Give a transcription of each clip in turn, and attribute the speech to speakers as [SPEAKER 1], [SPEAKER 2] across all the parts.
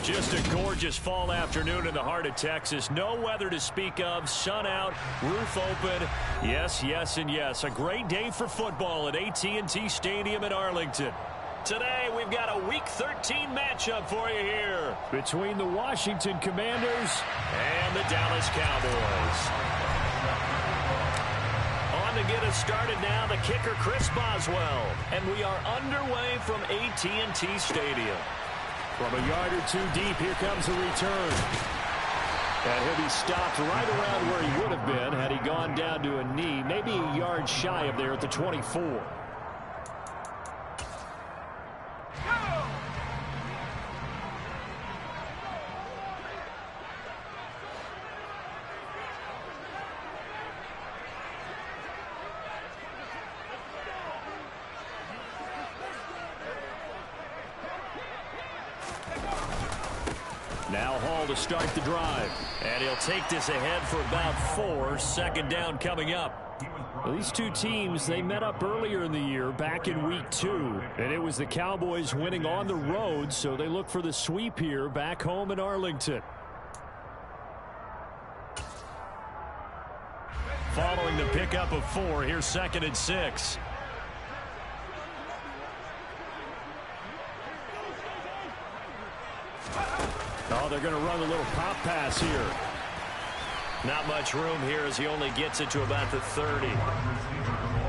[SPEAKER 1] Just a gorgeous fall afternoon in the heart of Texas. No weather to speak of. Sun out, roof open. Yes, yes, and yes. A great day for football at AT&T Stadium in Arlington. Today, we've got a Week 13 matchup for you here between the Washington Commanders and the Dallas Cowboys. On to get us started now, the kicker, Chris Boswell. And we are underway from AT&T Stadium. From a yard or two deep, here comes a return. And he'll be stopped right around where he would have been had he gone down to a knee, maybe a yard shy of there at the 24. Now Hall to start the drive. And he'll take this ahead for about 4. Second down coming up. Well, these two teams, they met up earlier in the year, back in Week 2. And it was the Cowboys winning on the road, so they look for the sweep here back home in Arlington. Following the pickup of 4, here's 2nd and 6. Oh, they're going to run a little pop pass here. Not much room here as he only gets it to about the 30.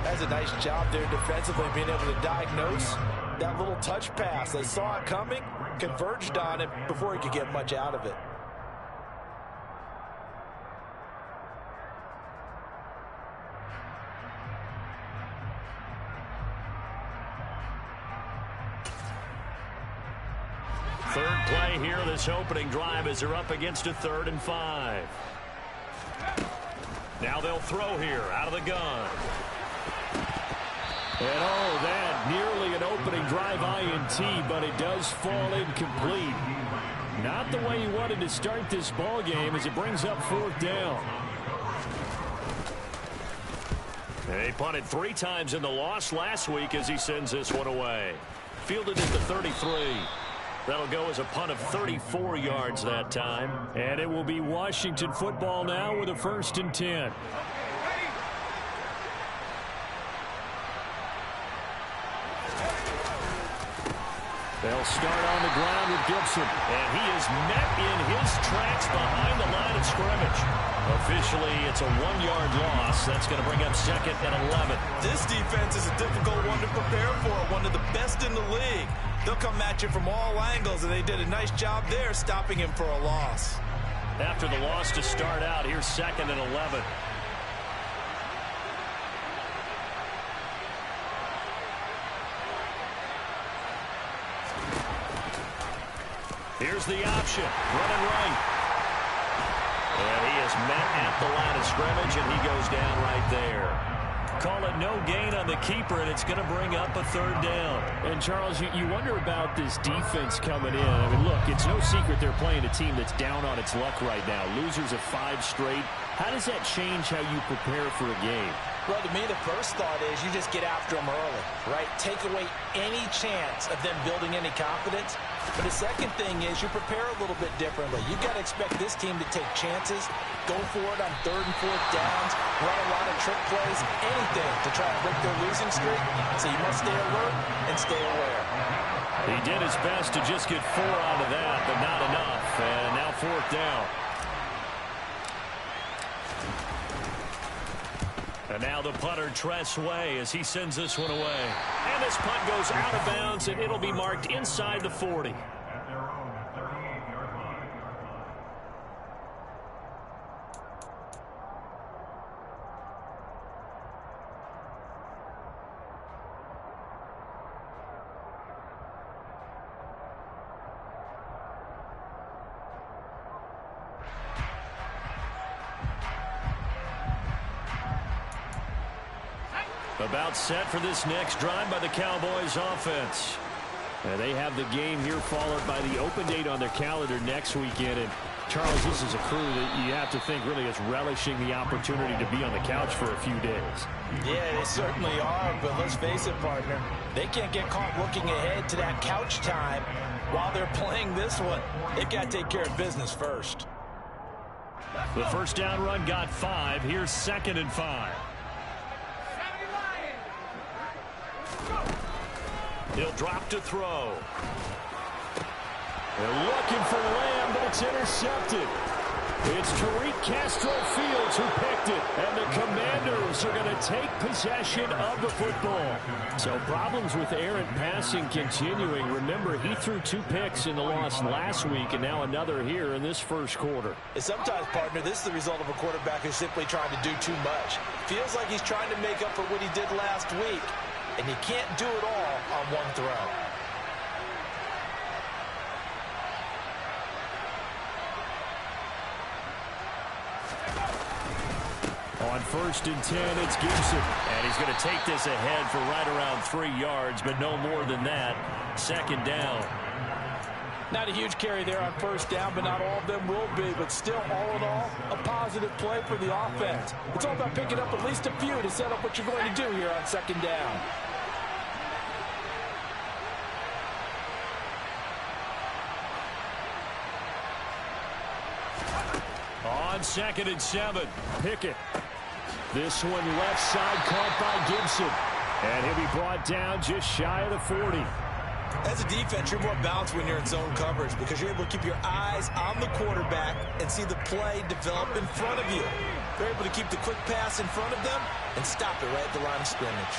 [SPEAKER 2] That's a nice job there defensively, being able to diagnose that little touch pass. They saw it coming, converged on it before he could get much out of it.
[SPEAKER 1] Third play here, this opening drive as they're up against a 3rd and 5. Now they'll throw here out of the gun. And oh, that nearly an opening drive INT, but it does fall incomplete. Not the way he wanted to start this ball game as it brings up 4th down. They punted 3 times in the loss last week as he sends this one away. Fielded at the 33. That'll go as a punt of 34 yards that time. And it will be Washington football now with a 1st and 10. They'll start on the ground with Gibson. And he is met in his tracks behind the line of scrimmage. Officially, it's a 1-yard loss. That's going to bring up 2nd and 11.
[SPEAKER 2] This defense is a difficult one to prepare for. One of the best in the league. They'll come at you from all angles, and they did a nice job there stopping him for a loss.
[SPEAKER 1] After the loss to start out, here's 2nd and 11. Here's the option. Running right. And he is met at the line of scrimmage, and he goes down right there. Call it no gain on the keeper, and it's going to bring up a 3rd down. And, Charles, you wonder about this defense coming in. I mean, look, it's no secret they're playing a team that's down on its luck right now. Losers of 5 straight. How does that change how you prepare for a game?
[SPEAKER 3] Well, to me, the first thought is you just get after them early, right? Take away any chance of them building any confidence. But the second thing is you prepare a little bit differently. You've got to expect this team to take chances, go for it on 3rd and 4th downs, run a lot of trick plays, anything to try and break their losing streak. So you must stay alert and stay aware.
[SPEAKER 1] He did his best to just get 4 out of that, but not enough. And now 4th down. And now the punter, Tress Way, as he sends this one away. And this punt goes out of bounds, and it'll be marked inside the 40. About set for this next drive by the Cowboys offense. And they have the game here followed by the open date on their calendar next weekend. And Charles, this is a crew that you have to think really is relishing the opportunity to be on the couch for a few days.
[SPEAKER 3] Yeah, they certainly are, but let's face it, partner. They can't get caught looking ahead to that couch time while they're playing this one. They've got to take care of business first.
[SPEAKER 1] The first down run got 5. Here's 2nd and 5. He'll drop to throw. They're looking for Lamb, but it's intercepted. It's Tariq Castro Fields who picked it, and the Commanders are going to take possession of the football. So problems with errant passing continuing. Remember, he threw 2 picks in the loss last week, and now another here in this first quarter.
[SPEAKER 3] And sometimes, partner, this is the result of a quarterback who's simply trying to do too much. Feels like he's trying to make up for what he did last week, and you can't do it all on one throw.
[SPEAKER 1] On 1st and 10, it's Gibson. And he's going to take this ahead for right around 3 yards, but no more than that. 2nd down.
[SPEAKER 3] Not a huge carry there on 1st down, but not all of them will be. But still, all in all, a positive play for the offense. It's all about picking up at least a few to set up what you're going to do here on 2nd down.
[SPEAKER 1] On 2nd and 7, Pickett. This one left side caught by Gibson. And he'll be brought down just shy of the 40.
[SPEAKER 3] As a defense, you're more balanced when you're in zone coverage because you're able to keep your eyes on the quarterback and see the play develop in front of you. You're able to keep the quick pass in front of them and stop it right at the line of scrimmage.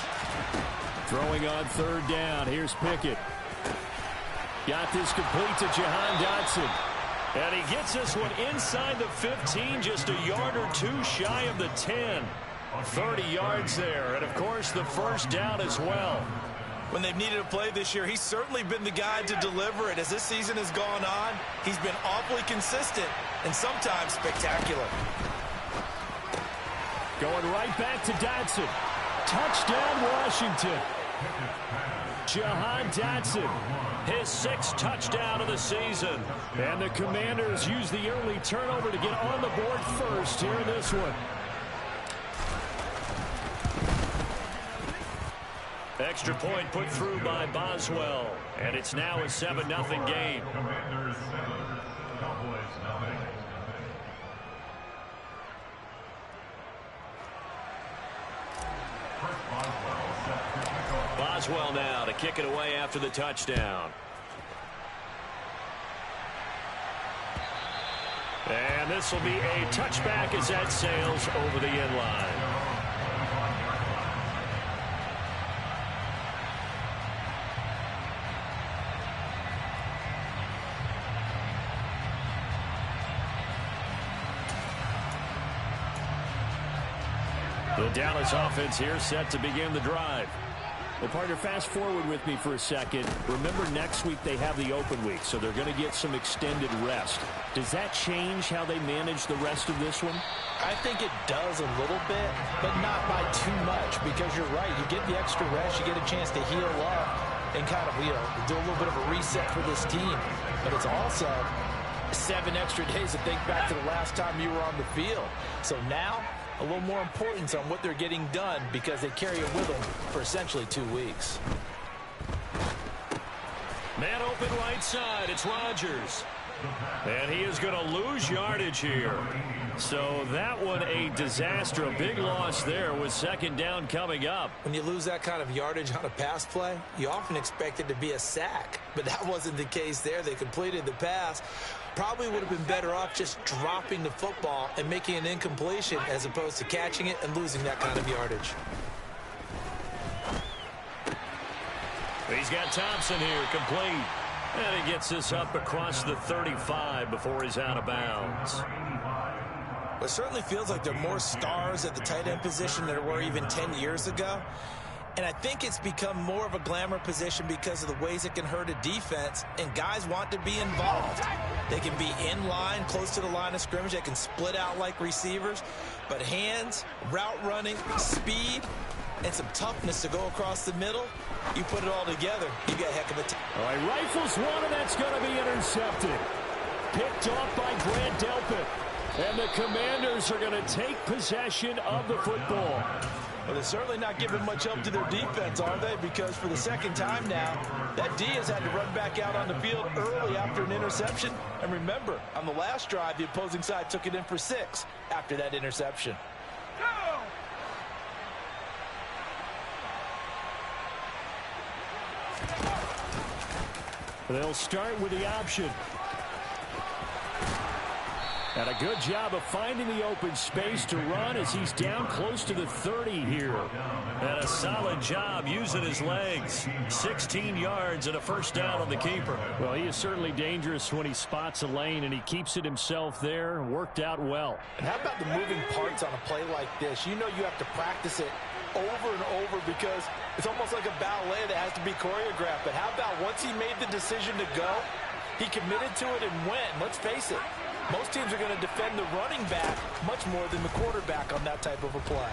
[SPEAKER 1] Throwing on 3rd down. Here's Pickett. Got this complete to Jahan Dotson. And he gets this one inside the 15, just a yard or 2 shy of the 10. 30 yards there, and of course the first down as well.
[SPEAKER 3] When they've needed a play this year, he's certainly been the guy to deliver it. As this season has gone on, he's been awfully consistent and sometimes spectacular.
[SPEAKER 1] Going right back to Dotson. Touchdown, Washington. Jahan Dotson, his 6th touchdown of the season. And the Commanders use the early turnover to get on the board first here in this one. Extra point put through by Boswell. And it's now a 7-0 game. Boswell now to kick it away after the touchdown. And this will be a touchback as that sails over the end line. The Dallas offense here set to begin the drive. Well, partner, fast forward with me for a second. Remember, next week they have the open week, so they're going to get some extended rest. Does that change how they manage the rest of this one?
[SPEAKER 3] I think it does a little bit, but not by too much, because you're right. You get the extra rest, you get a chance to heal up and kind of, do a little bit of a reset for this team. But it's also 7 extra days to think back to the last time you were on the field. So now, a little more importance on what they're getting done because they carry it with them for essentially 2 weeks.
[SPEAKER 1] Man open right side. It's Rodgers. And he is going to lose yardage here. So that one a disaster. A big loss there with 2nd down coming up.
[SPEAKER 3] When you lose that kind of yardage on a pass play, you often expect it to be a sack. But that wasn't the case there. They completed the pass. Probably would have been better off just dropping the football and making an incompletion as opposed to catching it and losing that kind of yardage.
[SPEAKER 1] He's got Thompson here, complete. And he gets this up across the 35 before he's out of bounds.
[SPEAKER 3] It certainly feels like there are more stars at the tight end position than there were even 10 years ago. And I think it's become more of a glamour position because of the ways it can hurt a defense, and guys want to be involved. They can be in line, close to the line of scrimmage. They can split out like receivers. But hands, route running, speed, and some toughness to go across the middle, you put it all together, you got a heck of a team.
[SPEAKER 1] All right, rifles one, and that's going to be intercepted. Picked off by Grant Delpit. And the Commanders are going to take possession of the football.
[SPEAKER 2] Well, they're certainly not giving much help to their defense, are they? Because for the second time now, that D has had to run back out on the field early after an interception. And remember, on the last drive, the opposing side took it in for 6 after that interception.
[SPEAKER 1] They'll start with the option. And a good job of finding the open space to run as he's down close to the 30 here. And a solid job using his legs. 16 yards and a first down on the keeper. Well, he is certainly dangerous when he spots a lane, and he keeps it himself there. Worked out well.
[SPEAKER 2] And how about the moving parts on a play like this? You know you have to practice it over and over because it's almost like a ballet that has to be choreographed. But how about once he made the decision to go, he committed to it and went. Let's face it, most teams are going to defend the running back much more than the quarterback on that type of a play.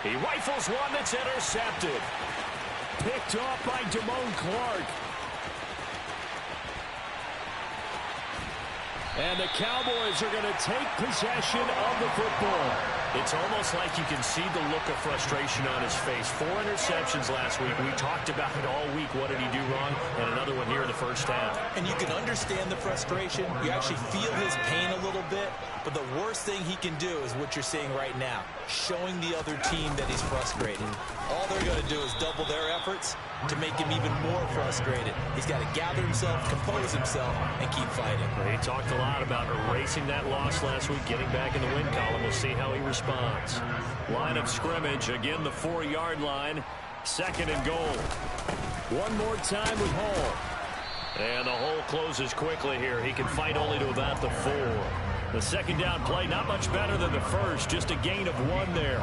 [SPEAKER 1] He rifles one that's intercepted. Picked off by Damone Clark. And the Cowboys are going to take possession of the football. It's almost like you can see the look of frustration on his face. 4 interceptions last week. We talked about it all week. What did he do wrong? And another one here in the first half.
[SPEAKER 3] And you can understand the frustration. You actually feel his pain a little bit. But the worst thing he can do is what you're seeing right now, showing the other team that he's frustrated. All they're going to do is double their efforts to make him even more frustrated. He's got to gather himself, compose himself, and keep fighting.
[SPEAKER 1] He talked a lot about erasing that loss last week, getting back in the win column. We'll see how he responds. Line of scrimmage, again the 4-yard line. 2nd and goal. One more time with Hall. And the hole closes quickly here. He can fight only to about the 4. The 2nd down play, not much better than the first. Just a gain of 1 there.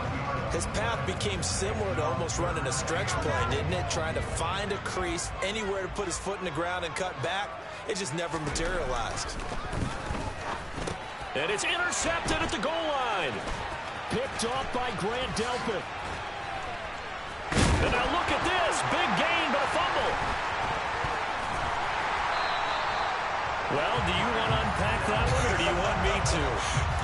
[SPEAKER 3] His path became similar to almost running a stretch play, didn't it? Trying to find a crease, anywhere to put his foot in the ground and cut back. It just never materialized.
[SPEAKER 1] And it's intercepted at the goal line. Picked off by Grant Delpit. And now look at this. Big gain, but a fumble. Well, do you want to unpack that one, or do you want me to?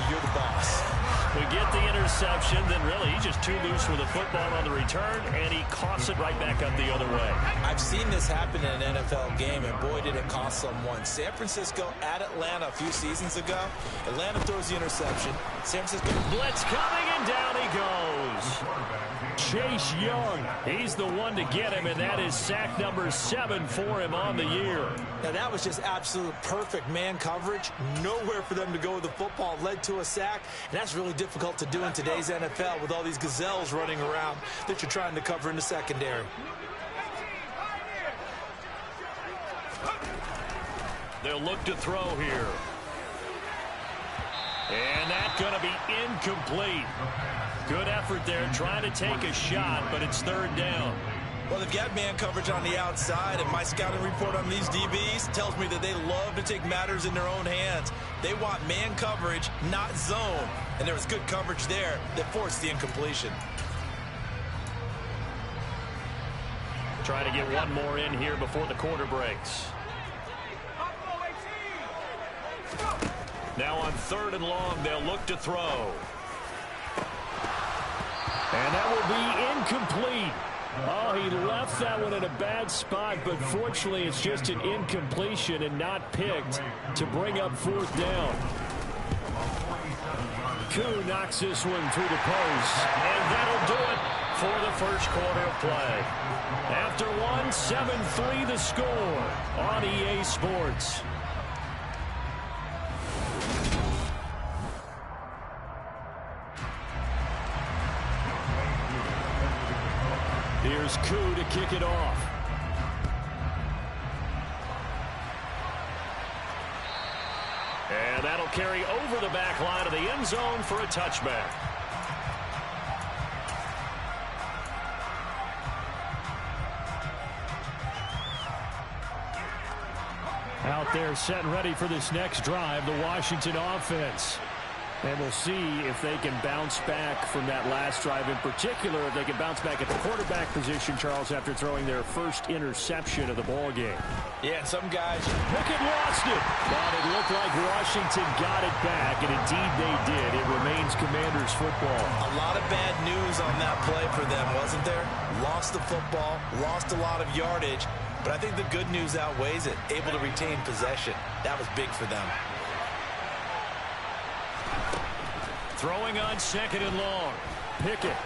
[SPEAKER 3] You're the boss.
[SPEAKER 1] We get the interception, then really he's just too loose with the football on the return, and he coughs it right back up the other way.
[SPEAKER 3] I've seen this happen in an NFL game, and boy, did it cost someone. San Francisco at Atlanta a few seasons ago. Atlanta throws the interception. San Francisco
[SPEAKER 1] blitz coming, and down he goes. Chase Young, he's the one to get him, and that is sack number 7 for him on the year.
[SPEAKER 3] Now that was just absolute perfect man coverage. Nowhere for them to go with the football. Led to a sack, and that's really difficult to do in today's NFL with all these gazelles running around that you're trying to cover in the secondary.
[SPEAKER 1] They'll look to throw here. And that's going to be incomplete. Good effort there, trying to take a shot, but it's 3rd down.
[SPEAKER 3] Well, they've got man coverage on the outside, and my scouting report on these DBs tells me that they love to take matters in their own hands. They want man coverage, not zone. And there was good coverage there that forced the incompletion.
[SPEAKER 1] Trying to get one more in here before the quarter breaks. Now on 3rd and long, they'll look to throw. And that will be incomplete. Oh, he left that one in a bad spot, but fortunately it's just an incompletion and not picked to bring up 4th down. Koo knocks this one through the post, and that'll do it for the first quarter of play. After 7-3 the score on EA Sports. Here's Koo to kick it off. And that'll carry over the back line of the end zone for a touchback. Out there set and ready for this next drive, the Washington offense. And we'll see if they can bounce back from that last drive, in particular, if they can bounce back at the quarterback position, Charles, after throwing their first interception of the ball game.
[SPEAKER 2] Yeah, and some guys...
[SPEAKER 1] Pickett lost it. But it looked like Washington got it back, and indeed they did. It remains Commanders football.
[SPEAKER 3] A lot of bad news on that play for them, wasn't there? Lost the football, lost a lot of yardage, but I think the good news outweighs it. Able to retain possession. That was big for them.
[SPEAKER 1] Throwing on second and long. Pickett.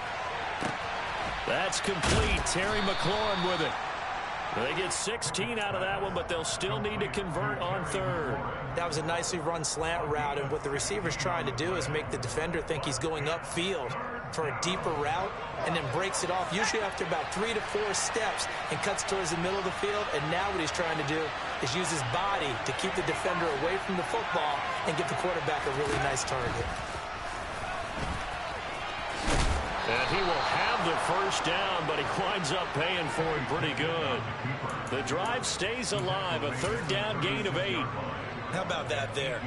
[SPEAKER 1] That's complete. Terry McLaurin with it. They get 16 out of that one, but they'll still need to convert on third.
[SPEAKER 3] That was a nicely run slant route, and what the receiver's trying to do is make the defender think he's going upfield for a deeper route and then breaks it off, usually after about 3 to 4 steps, and cuts towards the middle of the field. And now what he's trying to do is use his body to keep the defender away from the football and give the quarterback a really nice target.
[SPEAKER 1] And he will have the first down, but he winds up paying for it pretty good. The drive stays alive, a third down gain of 8.
[SPEAKER 3] How about that there?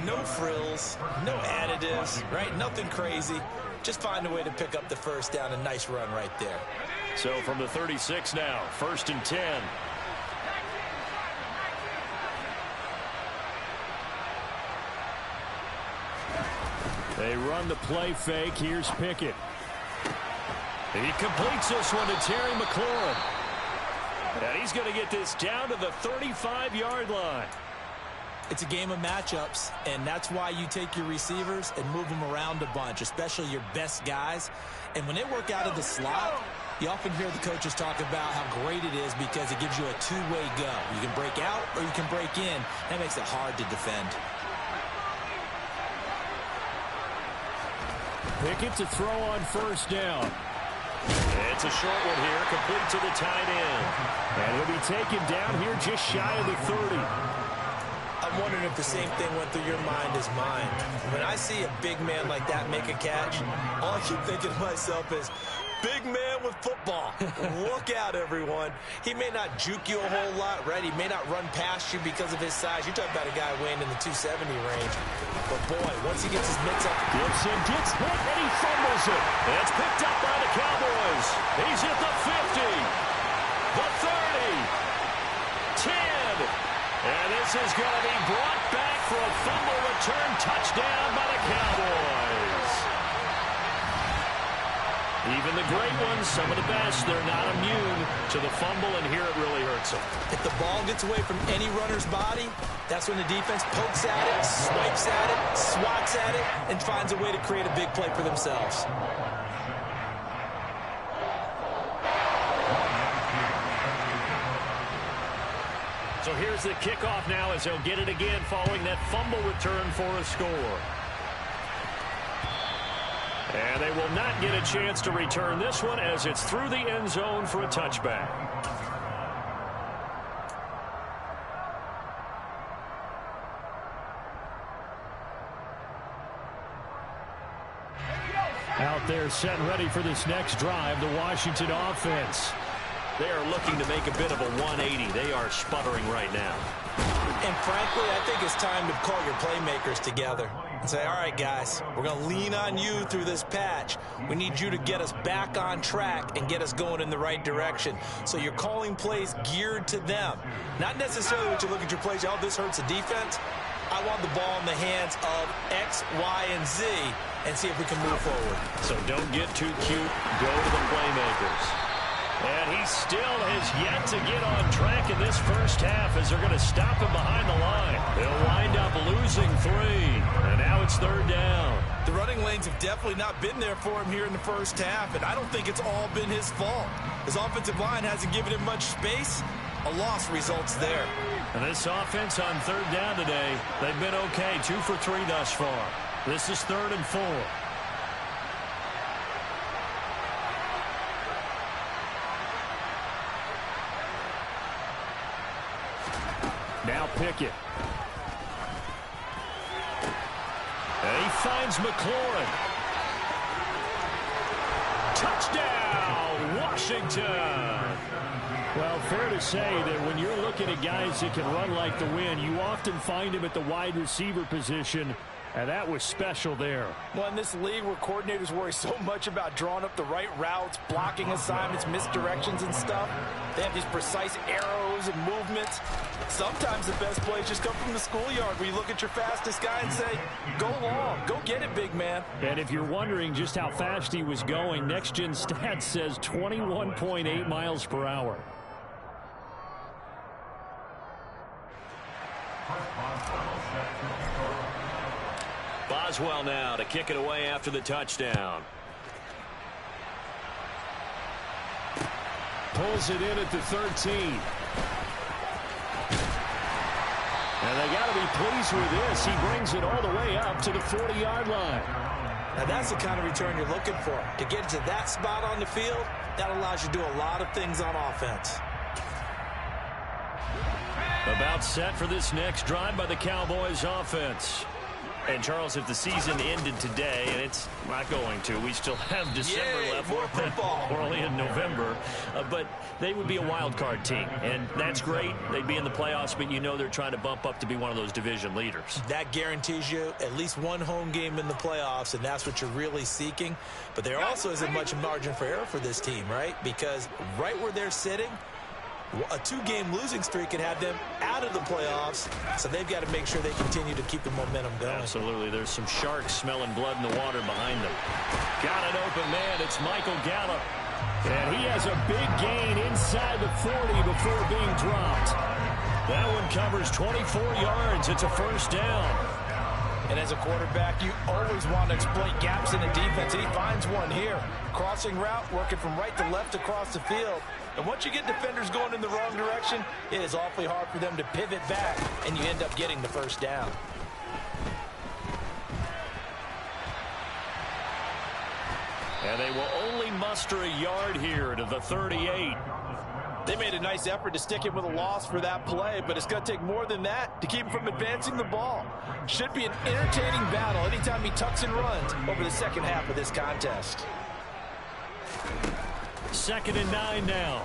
[SPEAKER 3] No frills, no additives, right? Nothing crazy. Just find a way to pick up the first down. A nice run right there.
[SPEAKER 1] So from the 36 now, 1st and 10. They run the play fake. Here's Pickett. He completes this one to Terry McLaurin. And he's going to get this down to the 35-yard line.
[SPEAKER 3] It's a game of matchups, and that's why you take your receivers and move them around a bunch, especially your best guys. And when they work out of the slot, you often hear the coaches talk about how great it is because it gives you a two-way go. You can break out or you can break in. That makes it hard to defend.
[SPEAKER 1] Pickett to throw on first down. It's a short one here, complete to the tight end. And he'll be taken down here just shy of the 30.
[SPEAKER 3] I'm wondering if the same thing went through your mind as mine. When I see a big man like that make a catch, all I keep thinking to myself is, big man with football. Look out, everyone. He may not juke you a whole lot, right? He may not run past you because of his size. You're talking about a guy weighing in the 270 range. But, boy, once he gets his mitts up.
[SPEAKER 1] Gibson gets hit, and he fumbles it. It's picked up by the Cowboys. He's at the 50, the 30, 10. And this is going to be brought back for a fumble return touchdown by the Cowboys. Even the great ones, some of the best, they're not immune to the fumble, and here it really hurts them.
[SPEAKER 3] If the ball gets away from any runner's body, that's when the defense pokes at it, swipes at it, swats at it, and finds a way to create a big play for themselves.
[SPEAKER 1] So here's the kickoff now as they'll get it again following that fumble return for a score. And they will not get a chance to return this one as it's through the end zone for a touchback. Out there set and ready for this next drive, the Washington offense. They are looking to make a bit of a 180. They are sputtering right now.
[SPEAKER 3] And frankly, I think it's time to call your playmakers together and say, all right, guys, we're going to lean on you through this patch. We need you to get us back on track and get us going in the right direction. So you're calling plays geared to them. Not necessarily what you look at your plays, oh, this hurts the defense. I want the ball in the hands of X, Y, and Z and see if we can move forward.
[SPEAKER 1] So don't get too cute. Go to the playmakers. And he still has yet to get on track in this first half as they're going to stop him behind the line. They'll wind up losing 3. And now it's third down.
[SPEAKER 3] The running lanes have definitely not been there for him here in the first half, and I don't think it's all been his fault. His offensive line hasn't given him much space. A loss results there.
[SPEAKER 1] And this offense on third down today, they've been okay. 2 for 3 thus far. This is 3rd and 4. Now Pickett. And he finds McLaurin. Touchdown, Washington. Well, fair to say that when you're looking at guys that can run like the wind, you often find them at the wide receiver position. And that was special there.
[SPEAKER 2] Well, in this league where coordinators worry so much about drawing up the right routes, blocking assignments, misdirections and stuff, they have these precise arrows and movements. Sometimes the best plays just come from the schoolyard where you look at your fastest guy and say, go long, go get it, big man.
[SPEAKER 1] And if you're wondering just how fast he was going, Next Gen Stats says 21.8 miles per hour. Boswell now to kick it away after the touchdown. Pulls it in at the 13. And they got to be pleased with this. He brings it all the way up to the 40-yard line.
[SPEAKER 3] Now that's the kind of return you're looking for. To get to that spot on the field, that allows you to do a lot of things on offense.
[SPEAKER 1] About set for this next drive by the Cowboys offense. And, Charles, if the season ended today, and it's not going to, we still have December left.
[SPEAKER 3] More football.
[SPEAKER 1] We're only in November. But they would be a wild card team, and that's great. They'd be in the playoffs, but you know they're trying to bump up to be one of those division leaders.
[SPEAKER 3] That guarantees you at least one home game in the playoffs, and that's what you're really seeking. But there also isn't much margin for error for this team, right? Because right where they're sitting, a two-game losing streak could have them out of the playoffs, so they've got to make sure they continue to keep the momentum going.
[SPEAKER 1] Absolutely. There's some sharks smelling blood in the water behind them. Got an open man. It's Michael Gallup. And he has a big gain inside the 40 before being dropped. That one covers 24 yards. It's a first down.
[SPEAKER 2] And as a quarterback, you always want to exploit gaps in the defense, and he finds one here. Crossing route, working from right to left across the field. And once you get defenders going in the wrong direction, it is awfully hard for them to pivot back, and you end up getting the first down.
[SPEAKER 1] And they will only muster a yard here to the 38.
[SPEAKER 2] They made a nice effort to stick him with a loss for that play, but it's going to take more than that to keep him from advancing the ball. Should be an entertaining battle anytime he tucks and runs over the second half of this contest.
[SPEAKER 1] 2nd and 9 now.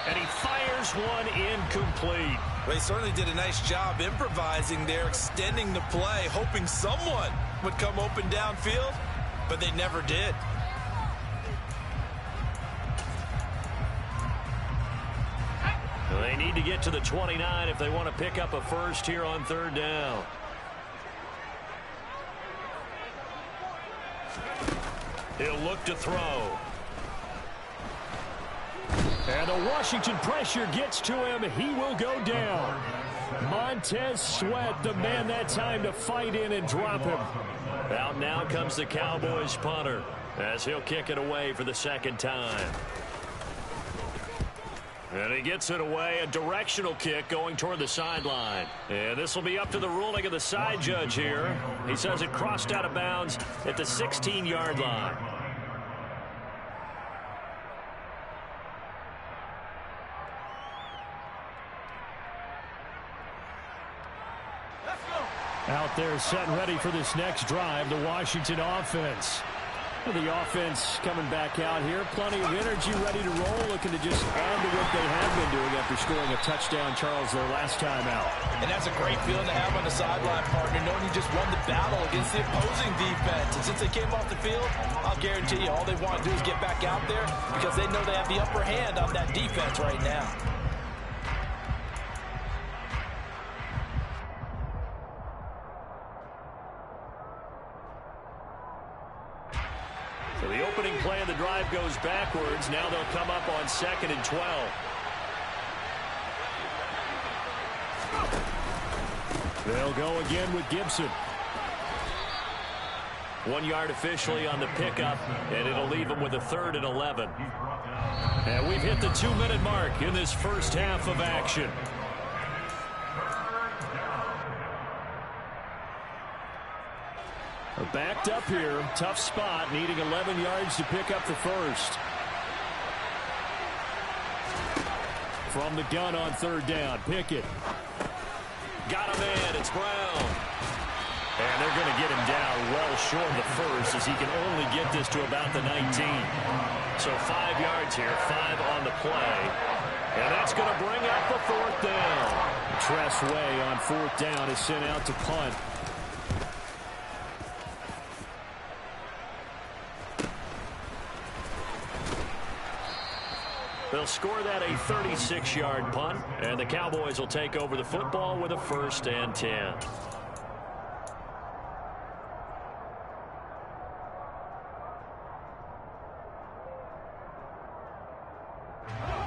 [SPEAKER 1] And he fires one incomplete.
[SPEAKER 3] Well, he certainly did a nice job improvising there, extending the play, hoping someone would come open downfield, but they never did.
[SPEAKER 1] They need to get to the 29 if they want to pick up a first here on 3rd down. He'll look to throw. And the Washington pressure gets to him. He will go down. Montez Sweat, the man that time to fight in and drop him. Out now comes the Cowboys punter as he'll kick it away for the 2nd time. And he gets it away, a directional kick going toward the sideline. And this will be up to the ruling of the side judge here. He says it crossed out of bounds at the 16-yard line. Out there set and ready for this next drive, the Washington offense. The offense coming back out here. Plenty of energy, ready to roll, looking to just add to what they have been doing after scoring a touchdown, Charles, their last time out.
[SPEAKER 2] And that's a great feeling to have on the sideline, partner, knowing you just won the battle against the opposing defense. And since they came off the field, I'll guarantee you all they want to do is get back out there because they know they have the upper hand on that defense right now.
[SPEAKER 1] So the opening play of the drive goes backwards. Now they'll come up on 2nd and 12. They'll go again with Gibson. 1 yard officially on the pickup, and it'll leave them with a 3rd and 11. And we've hit the 2-minute mark in this first half of action. Backed up here, tough spot, needing 11 yards to pick up the first. From the gun on 3rd down, Pickett. Got a man, it's Brown. And they're going to get him down well short of the first as he can only get this to about the 19. So 5 yards here, 5 on the play. And that's going to bring up a fourth down.
[SPEAKER 4] Tress Way on fourth down is sent out to punt.
[SPEAKER 1] They'll score that a 36-yard punt, and the Cowboys will take over the football with a 1st and 10.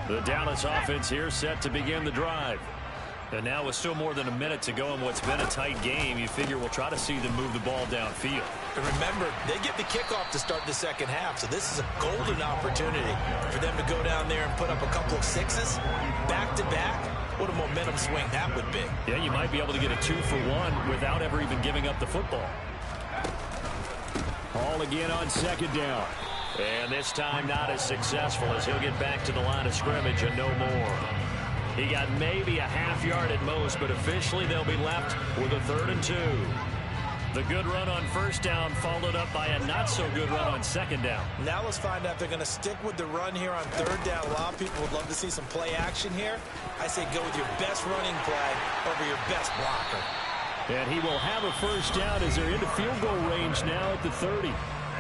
[SPEAKER 1] The Dallas offense here set to begin the drive. And now with still more than a minute to go in what's been a tight game, you figure we'll try to see them move the ball downfield.
[SPEAKER 3] And remember, they get the kickoff to start the second half, so this is a golden opportunity for them to go down there and put up a couple of sixes back-to-back. What a momentum swing that would be.
[SPEAKER 1] Yeah, you might be able to get a 2-for-1 without ever even giving up the football.
[SPEAKER 4] Ball again on second down.
[SPEAKER 1] And this time not as successful as he'll get back to the line of scrimmage and no more. He got maybe a half yard at most, but officially they'll be left with a 3rd and 2. The good run on first down followed up by a not-so-good run on second down.
[SPEAKER 3] Now let's find out if they're going to stick with the run here on 3rd down. A lot of people would love to see some play action here. I say go with your best running play over your best blocker.
[SPEAKER 4] And he will have a first down as they're into field goal range now at the 30.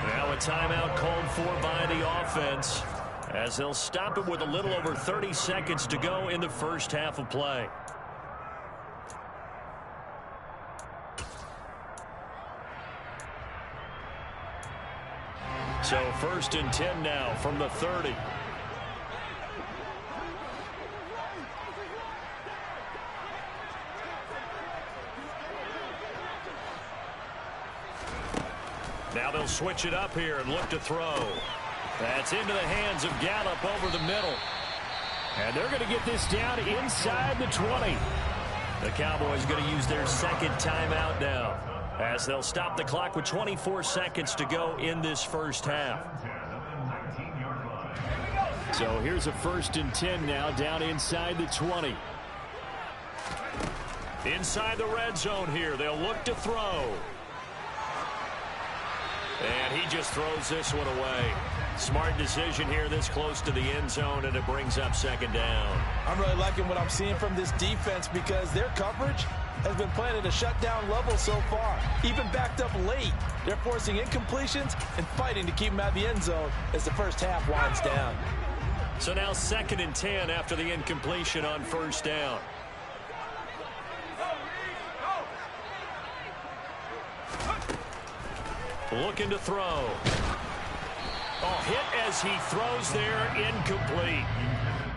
[SPEAKER 1] Now a timeout called for by the offense, as they'll stop it with a little over 30 seconds to go in the first half of play. So 1st and 10 now from the 30. Now they'll switch it up here and look to throw. That's into the hands of Gallup over the middle.
[SPEAKER 4] And they're going to get this down inside the 20.
[SPEAKER 1] The Cowboys going to use their 2nd timeout now, as they'll stop the clock with 24 seconds to go in this first half.
[SPEAKER 4] So here's a 1st and 10 now down inside the 20.
[SPEAKER 1] Inside the red zone here, they'll look to throw. And he just throws this one away. Smart decision here this close to the end zone, and it brings up 2nd down.
[SPEAKER 3] I'm really liking what I'm seeing from this defense because their coverage has been playing at a shutdown level so far. Even backed up late, they're forcing incompletions and fighting to keep them out of the end zone as the first half winds down.
[SPEAKER 1] So now 2nd and 10 after the incompletion on first down. Looking to throw. Oh, hit as he throws there, incomplete.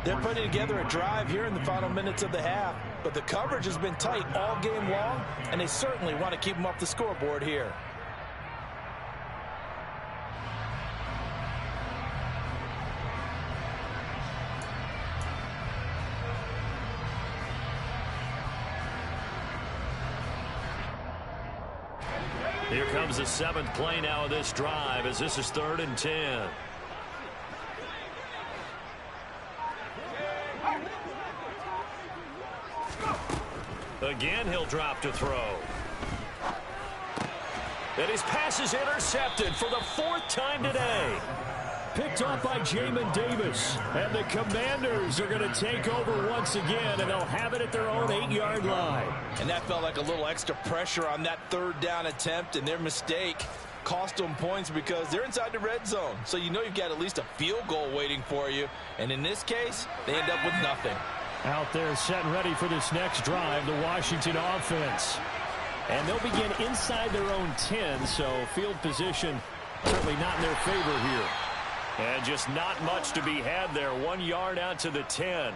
[SPEAKER 3] They're putting together a drive here in the final minutes of the half, but the coverage has been tight all game long, and they certainly want to keep them off the scoreboard here.
[SPEAKER 1] Here comes the 7th play now of this drive, as this is 3rd and 10. Again, he'll drop to throw. And his pass is intercepted for the 4th time today.
[SPEAKER 4] Picked off by Jamin Davis. And the Commanders are going to take over once again, and they'll have it at their own 8-yard line.
[SPEAKER 3] And that felt like a little extra pressure on that 3rd down attempt, and their mistake cost them points because they're inside the red zone. So you know you've got at least a field goal waiting for you. And in this case, they end up with nothing.
[SPEAKER 4] Out there set and ready for this next drive, the Washington offense. And they'll begin inside their own 10, so field position certainly not in their favor here.
[SPEAKER 1] And just not much to be had there. 1 yard out to the 10.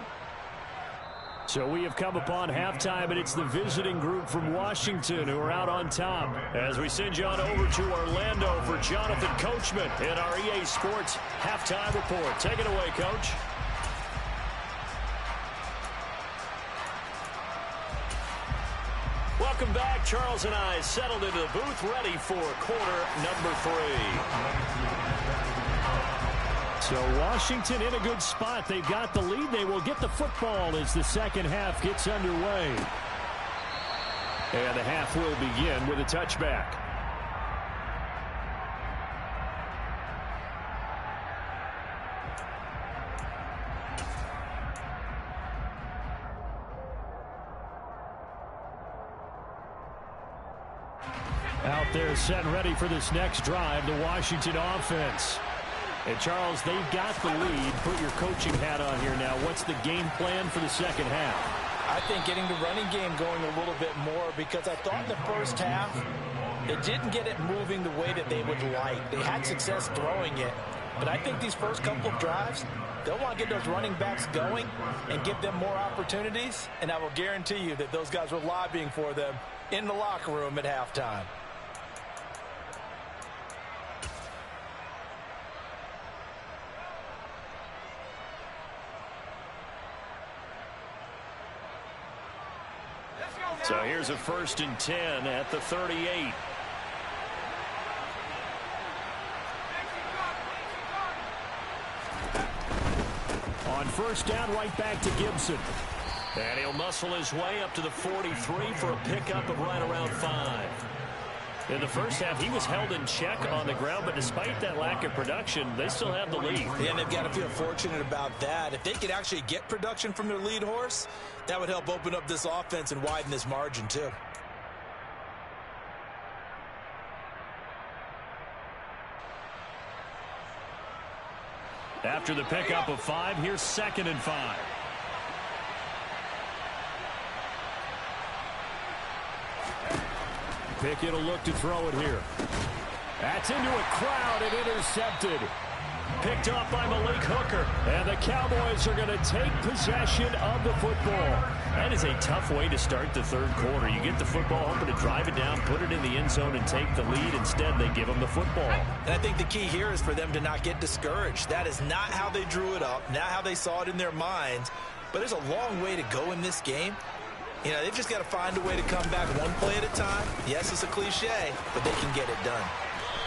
[SPEAKER 4] So we have come upon halftime, and it's the visiting group from Washington who are out on top.
[SPEAKER 1] As we send you on over to Orlando for Jonathan Coachman in our EA Sports Halftime Report. Take it away, Coach. Welcome back. Charles and I settled into the booth, ready for quarter number 3.
[SPEAKER 4] So Washington in a good spot. They've got the lead. They will get the football as the second half gets underway. And the half will begin with a touchback. Out there set and ready for this next drive, the Washington offense. And Charles, they've got the lead. Put your coaching hat on here now. What's the game plan for the second half?
[SPEAKER 3] I think getting the running game going a little bit more, because I thought in the first half they didn't get it moving the way that they would like. They had success throwing it, but I think these first couple of drives, they'll want to get those running backs going and give them more opportunities, and I will guarantee you that those guys were lobbying for them in the locker room at halftime.
[SPEAKER 1] So here's a 1st and 10 at the 38.
[SPEAKER 4] On 1st down, right back to Gibson.
[SPEAKER 1] And he'll muscle his way up to the 43 for a pickup of right around 5. In the first half, he was held in check on the ground, but despite that lack of production, they still have the lead.
[SPEAKER 3] Yeah, and they've got to feel fortunate about that. If they could actually get production from their lead horse, that would help open up this offense and widen this margin too.
[SPEAKER 4] After the pickup of 5, here's 2nd and 5. Pickett will look to throw it here. That's into a crowd and intercepted. Picked off by Malik Hooker. And the Cowboys are going to take possession of the football.
[SPEAKER 1] That is a tough way to start the third quarter. You get the football, hoping to drive it down, put it in the end zone, and take the lead. Instead, they give them the football.
[SPEAKER 3] And I think the key here is for them to not get discouraged. That is not how they drew it up, not how they saw it in their minds. But there's a long way to go in this game. You know, they've just got to find a way to come back one play at a time. Yes, it's a cliche, but they can get it done.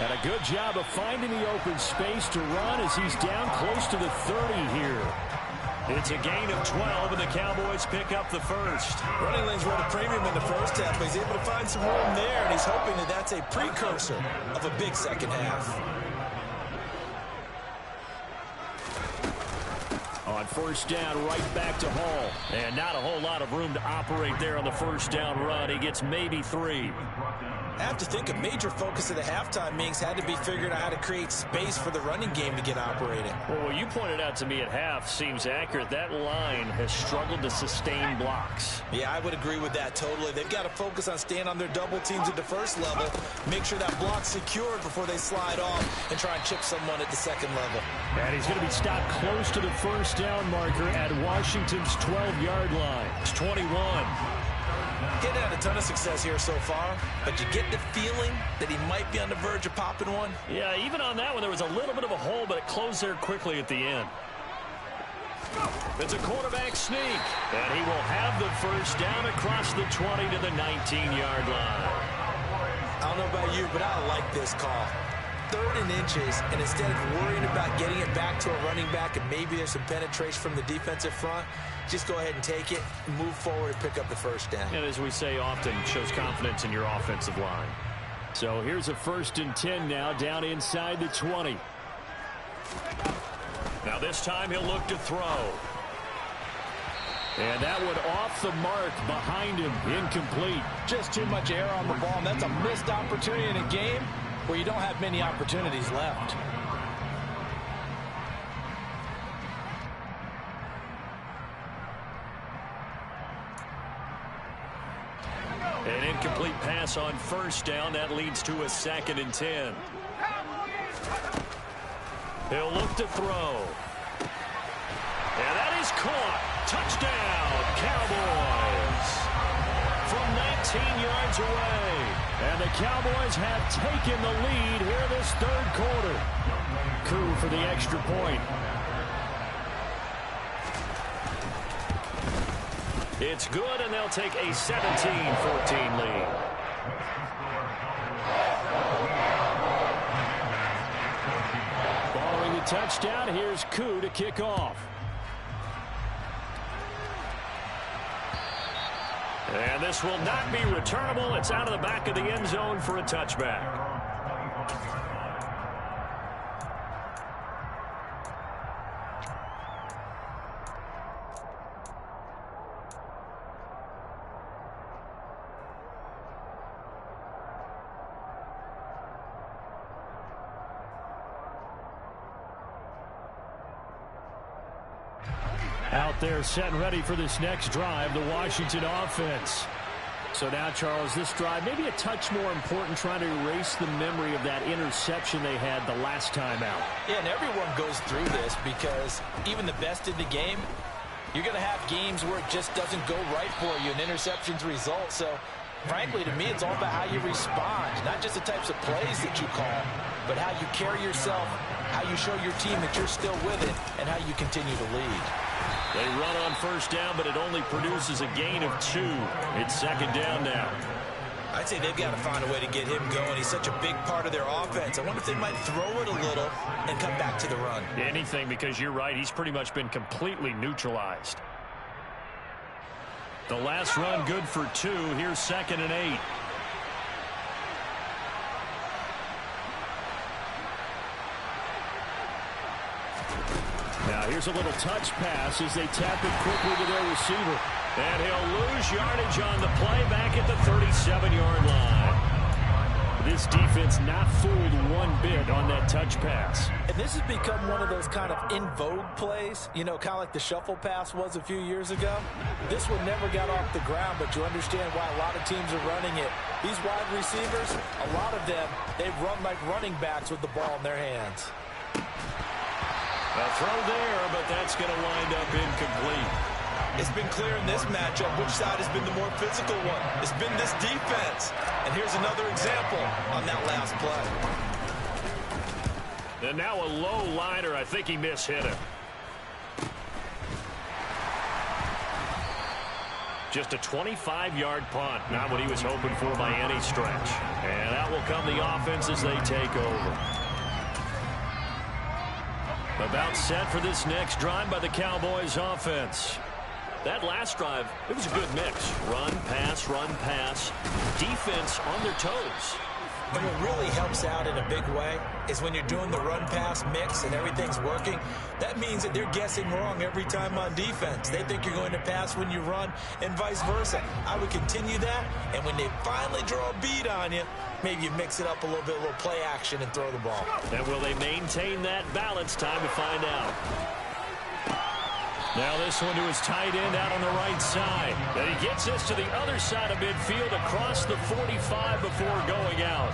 [SPEAKER 4] And a good job of finding the open space to run as he's down close to the 30 here.
[SPEAKER 1] It's a gain of 12, and the Cowboys pick up the first.
[SPEAKER 3] Running lanes were at a premium in the first half, but he's able to find some room there, and he's hoping that that's a precursor of a big second half.
[SPEAKER 4] On 1st down, right back to Hall.
[SPEAKER 1] And not a whole lot of room to operate there on the 1st down run. He gets maybe 3.
[SPEAKER 3] I have to think a major focus of the halftime meetings had to be figuring out how to create space for the running game to get operating.
[SPEAKER 1] Well, what you pointed out to me at half seems accurate. That line has struggled to sustain blocks.
[SPEAKER 3] Yeah, I would agree with that totally. They've got to focus on staying on their double teams at the first level, make sure that block's secured before they slide off and try and chip someone at the second level.
[SPEAKER 4] And he's going to be stopped close to the 1st down marker at Washington's 12-yard line.
[SPEAKER 1] It's 21.
[SPEAKER 3] Getting had a ton of success here so far, but you get the feeling that he might be on the verge of popping one.
[SPEAKER 1] Yeah, even on that one, there was a little bit of a hole, but it closed there quickly at the end. It's a quarterback sneak, and he will have the 1st down across the 20 to the 19-yard line.
[SPEAKER 3] I don't know about you, but I like this call. 3rd and inches, and instead of worrying about getting it back to a running back and maybe there's some penetration from the defensive front, just go ahead and take it, move forward, and pick up the 1st down.
[SPEAKER 1] And as we say often, shows confidence in your offensive line.
[SPEAKER 4] So here's a 1st and 10 now, down inside the 20.
[SPEAKER 1] Now this time he'll look to throw.
[SPEAKER 4] And that one off the mark behind him, incomplete.
[SPEAKER 2] Just too much air on the ball, and that's a missed opportunity in a game where you don't have many opportunities left.
[SPEAKER 1] An incomplete pass on 1st down. That leads to a 2nd and 10. He'll look to throw. And that is caught. Touchdown, Cowboys. From 19 yards away.
[SPEAKER 4] And the Cowboys have taken the lead here this 3rd quarter. Coup for the extra point.
[SPEAKER 1] It's good, and they'll take a 17-14 lead.
[SPEAKER 4] Following the touchdown, here's Coup to kick off.
[SPEAKER 1] And this will not be returnable. It's out of the back of the end zone for a touchback.
[SPEAKER 4] Out there set and ready for this next drive, the Washington offense. So now, Charles, this drive maybe a touch more important, trying to erase the memory of that interception they had the last time out.
[SPEAKER 3] Yeah, and everyone goes through this because even the best in the game, you're going to have games where it just doesn't go right for you, and interceptions result. So, frankly, to me, it's all about how you respond, not just the types of plays that you call, but how you carry yourself, how you show your team that you're still with it, and how you continue to lead.
[SPEAKER 1] They run on first down, but it only produces a gain of 2. It's second down now.
[SPEAKER 3] I'd say they've got to find a way to get him going. He's such a big part of their offense. I wonder if they might throw it a little and come back to the run.
[SPEAKER 4] Anything, because you're right. He's pretty much been completely neutralized.
[SPEAKER 1] The last run good for 2. Here's 2nd and 8.
[SPEAKER 4] Now here's a little touch pass as they tap it quickly to their receiver.
[SPEAKER 1] And he'll lose yardage on the play back at the 37-yard line.
[SPEAKER 4] This defense not fooled one bit on that touch pass.
[SPEAKER 3] And this has become one of those kind of in vogue plays, you know, kind of like the shuffle pass was a few years ago. This one never got off the ground, but you understand why a lot of teams are running it. These wide receivers, a lot of them, they run like running backs with the ball in their hands.
[SPEAKER 1] A throw there, but that's going to wind up incomplete.
[SPEAKER 3] It's been clear in this matchup which side has been the more physical one. It's been this defense. And here's another example on that last play.
[SPEAKER 1] And now a low liner. I think he mishit him. Just a 25-yard punt. Not what he was hoping for by any stretch. And out will come the offense as they take over. About set for this next drive by the Cowboys offense. That last drive, it was a good mix. Run, pass, defense on their toes.
[SPEAKER 3] And what really helps out in a big way is when you're doing the run-pass mix and everything's working, that means that they're guessing wrong every time on defense. They think you're going to pass when you run and vice versa. I would continue that, and when they finally draw a bead on you, maybe you mix it up a little bit, a little play action, and throw the ball.
[SPEAKER 1] And will they maintain that balance? Time to find out. Now this one to his tight end out on the right side. And he gets this to the other side of midfield across the 45 before going out.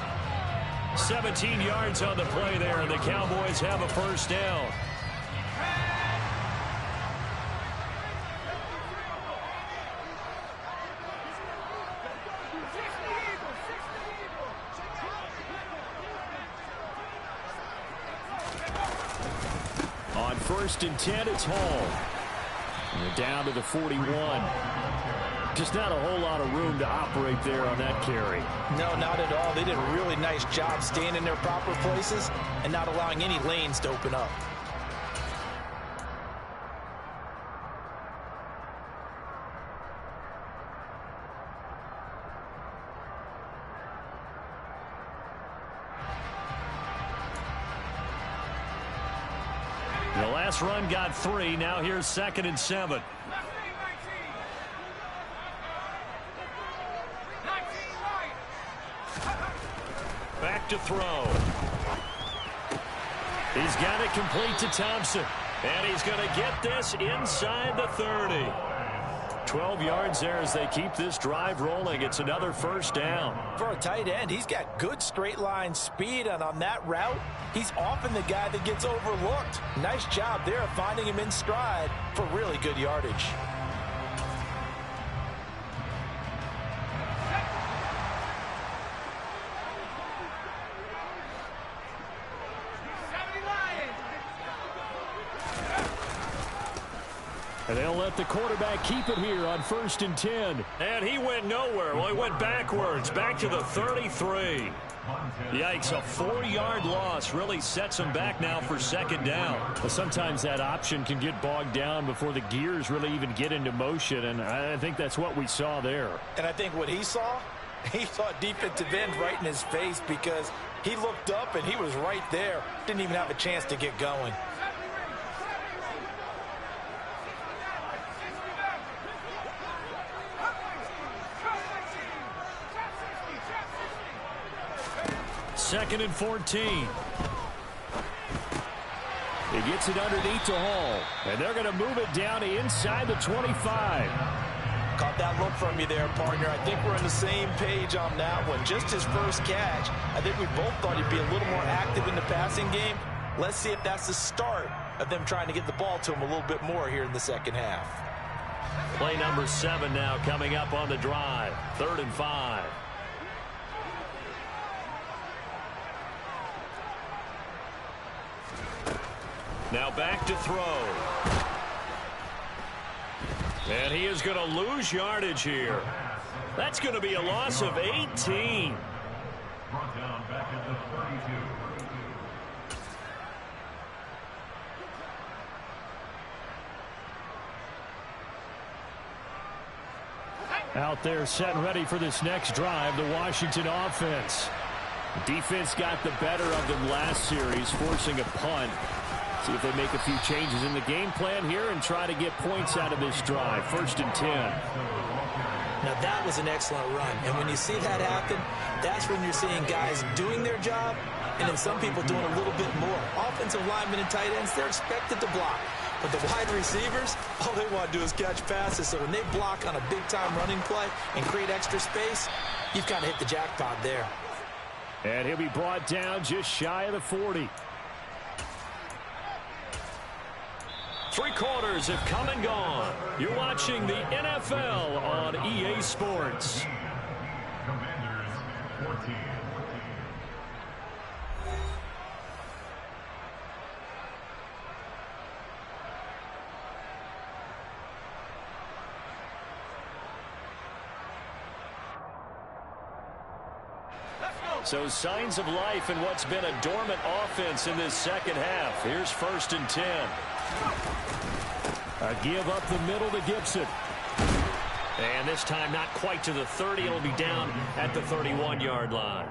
[SPEAKER 1] 17 yards on the play there, and the Cowboys have a first down. On 1st and 10, it's Hall. And they're down to the 41. Just not a whole lot of room to operate there on that carry.
[SPEAKER 3] No, not at all. They did a really nice job staying in their proper places and not allowing any lanes to open up.
[SPEAKER 1] The last run got 3. Now here's 2nd and 7. Back to throw. He's got it complete to Thompson. And he's going to get this inside the 30. 12 yards there as they keep this drive rolling. It's another first down.
[SPEAKER 3] For a tight end, he's got good straight line speed, and on that route, he's often the guy that gets overlooked. Nice job there of finding him in stride for really good yardage.
[SPEAKER 4] And they'll let the quarterback keep it here on 1st and 10.
[SPEAKER 1] And he went nowhere. Well, he went backwards, back to the 33. Yikes, a 4-yard loss really sets him back now for 2nd down.
[SPEAKER 4] Well, sometimes that option can get bogged down before the gears really even get into motion, and I think that's what we saw there.
[SPEAKER 3] And I think what he saw defensive end right in his face, because he looked up and he was right there. Didn't even have a chance to get going.
[SPEAKER 1] Second and 14.
[SPEAKER 4] He gets it underneath to Hall. And they're going to move it down to inside the 25.
[SPEAKER 3] Caught that look from you there, partner. I think we're on the same page on that one. Just his first catch, I think we both thought he'd be a little more active in the passing game. Let's see if that's the start of them trying to get the ball to him a little bit more here in the second half.
[SPEAKER 1] Play number 7 now coming up on the drive. 3rd and 5. Now back to throw. And he is going to lose yardage here. That's going to be a loss of 18.
[SPEAKER 5] Brought down back at the 32.
[SPEAKER 4] Out there set and ready for this next drive, the Washington offense. Defense got the better of them last series, forcing a punt. See if they make a few changes in the game plan here and try to get points out of this drive. 1st and 10.
[SPEAKER 3] Now that was an excellent run. And when you see that happen, that's when you're seeing guys doing their job and then some people doing a little bit more. Offensive linemen and tight ends, they're expected to block. But the wide receivers, all they want to do is catch passes. So when they block on a big-time running play and create extra space, you've kind of hit the jackpot there.
[SPEAKER 4] And he'll be brought down just shy of the 40.
[SPEAKER 1] 3 quarters have come and gone. You're watching the NFL on EA Sports.
[SPEAKER 5] Commanders 14.
[SPEAKER 1] So signs of life in what's been a dormant offense in this second half. Here's 1st and 10.
[SPEAKER 4] A give up the middle to Gibson.
[SPEAKER 1] And this time not quite to the 30. It'll be down at the 31-yard line.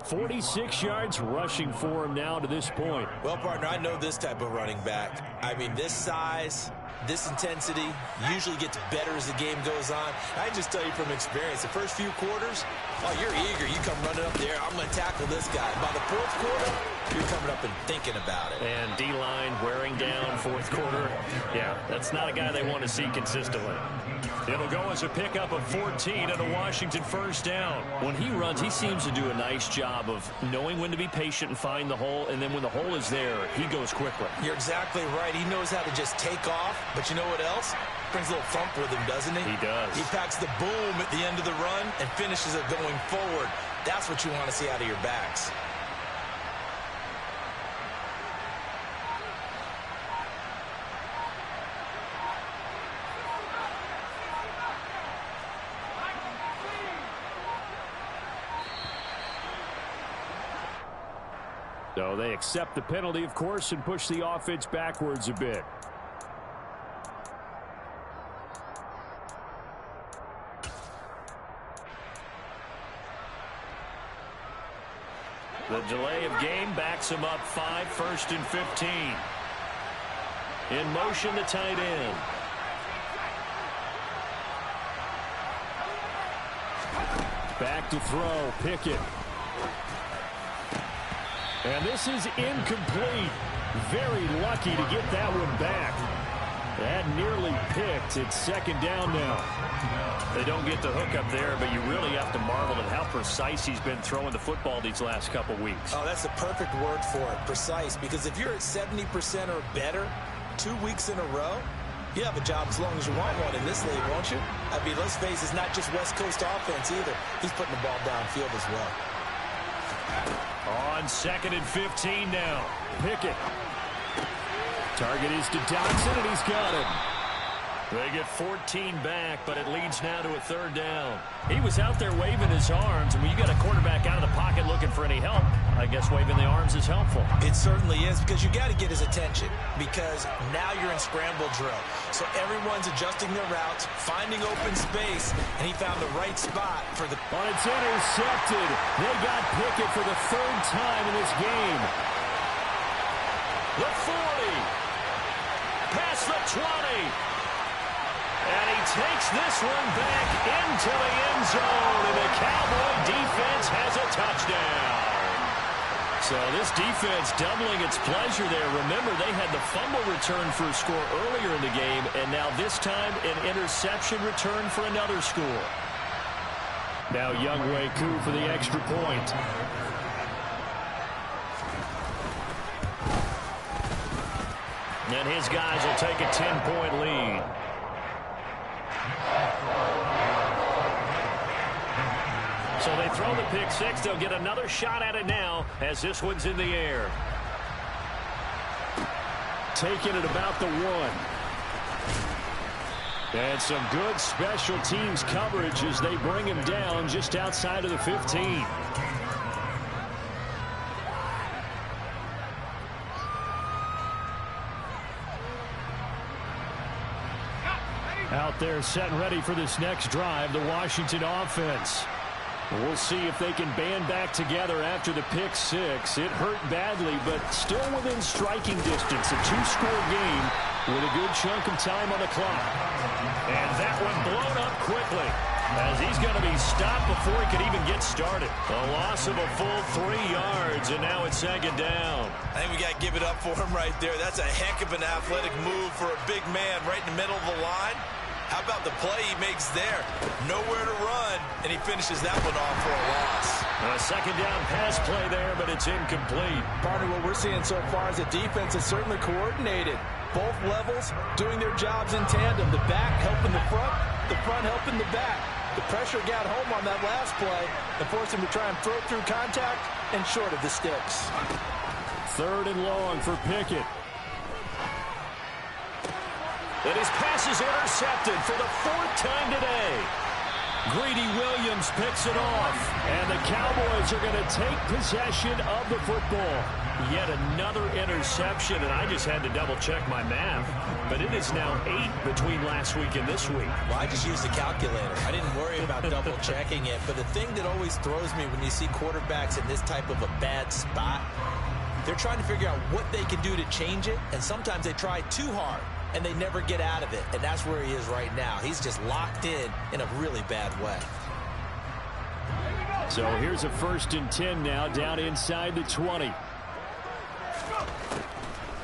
[SPEAKER 4] 46 yards rushing for him now to this point.
[SPEAKER 3] Well, partner, I know this type of running back. I mean, this size, this intensity usually gets better as the game goes on. I can just tell you from experience, the first few quarters, oh, you're eager. You come running up there, I'm going to tackle this guy. By the 4th quarter, you're coming up and thinking about it.
[SPEAKER 1] And D-line wearing down 4th quarter. Yeah, that's not a guy they want to see consistently. It'll go as a pickup of 14 and a Washington 1st down. When he runs, he seems to do a nice job of knowing when to be patient and find the hole, and then when the hole is there, he goes quickly.
[SPEAKER 3] You're exactly right. He knows how to just take off, but you know what else? Brings a little thump with him, doesn't he?
[SPEAKER 1] He does.
[SPEAKER 3] He packs the boom at the end of the run and finishes it going forward. That's what you want to see out of your backs.
[SPEAKER 4] So they accept the penalty, of course, and push the offense backwards a bit.
[SPEAKER 1] The delay of game backs him up 5, 1st and 15. In motion, the tight end.
[SPEAKER 4] Back to throw, Pickett. And this is incomplete. Very lucky to get that one back. That nearly picked. It's 2nd down now.
[SPEAKER 1] They don't get the hook up there, but you really have to marvel at how precise he's been throwing the football these last couple weeks.
[SPEAKER 3] Oh, that's the perfect word for it, precise. Because if you're at 70% or better 2 weeks in a row, you have a job as long as you want one in this league, won't you? I mean, let's face it, it's not just West Coast offense either. He's putting the ball downfield as well.
[SPEAKER 1] On 2nd and 15 now.
[SPEAKER 4] Pickett. Target is to Dodson, and he's got him.
[SPEAKER 1] They get 14 back, but it leads now to a 3rd down. He was out there waving his arms, and when you got a quarterback out of the pocket looking for any help, I guess waving the arms is helpful.
[SPEAKER 3] It certainly is, because you got to get his attention, because now you're in scramble drill. So everyone's adjusting their routes, finding open space, and he found the right spot for the...
[SPEAKER 4] But it's intercepted. They got Pickett for the 3rd time in this game.
[SPEAKER 1] The 40. Past the 20. And he takes this one back into the end zone, and the Cowboy defense has a touchdown.
[SPEAKER 4] So this defense doubling its pleasure there. Remember, they had the fumble return for a score earlier in the game, and now this time an interception return for another score. Now Younghoe Koo for the extra point. And his guys will take a 10-point lead. So they throw the pick six. They'll get another shot at it now as this one's in the air. Taking it about the 1. And some good special teams coverage as they bring him down just outside of the 15. Out there set and ready for this next drive, the Washington offense. We'll see if they can band back together after the pick six. It hurt badly, but still within striking distance. A 2-score game with a good chunk of time on the clock. And that one blown up quickly as he's going to be stopped before he could even get started. A loss of a full 3 yards, and now it's second down.
[SPEAKER 3] I think we got to give it up for him right there. That's a heck of an athletic move for a big man right in the middle of the line. How about the play he makes there? Nowhere to run, and he finishes that one off for a loss.
[SPEAKER 4] A second down pass play there, but it's incomplete.
[SPEAKER 2] Partner, what we're seeing so far is the defense is certainly coordinated. Both levels doing their jobs in tandem. The back helping the front helping the back. The pressure got home on that last play and forced him to try and throw through contact and short of the sticks.
[SPEAKER 4] 3rd and long for Pickett. And his pass is intercepted for the 4th time today. Greedy Williams picks it off. And the Cowboys are going to take possession of the football. Yet another interception, and I just had to double-check my math. But it is now 8 between last week and this week.
[SPEAKER 3] Well, I just used a calculator. I didn't worry about double-checking it. But the thing that always throws me when you see quarterbacks in this type of a bad spot, they're trying to figure out what they can do to change it, and sometimes they try too hard, and they never get out of it. And that's where he is right now. He's just locked in a really bad way.
[SPEAKER 4] So here's a 1st and 10 now down inside the 20.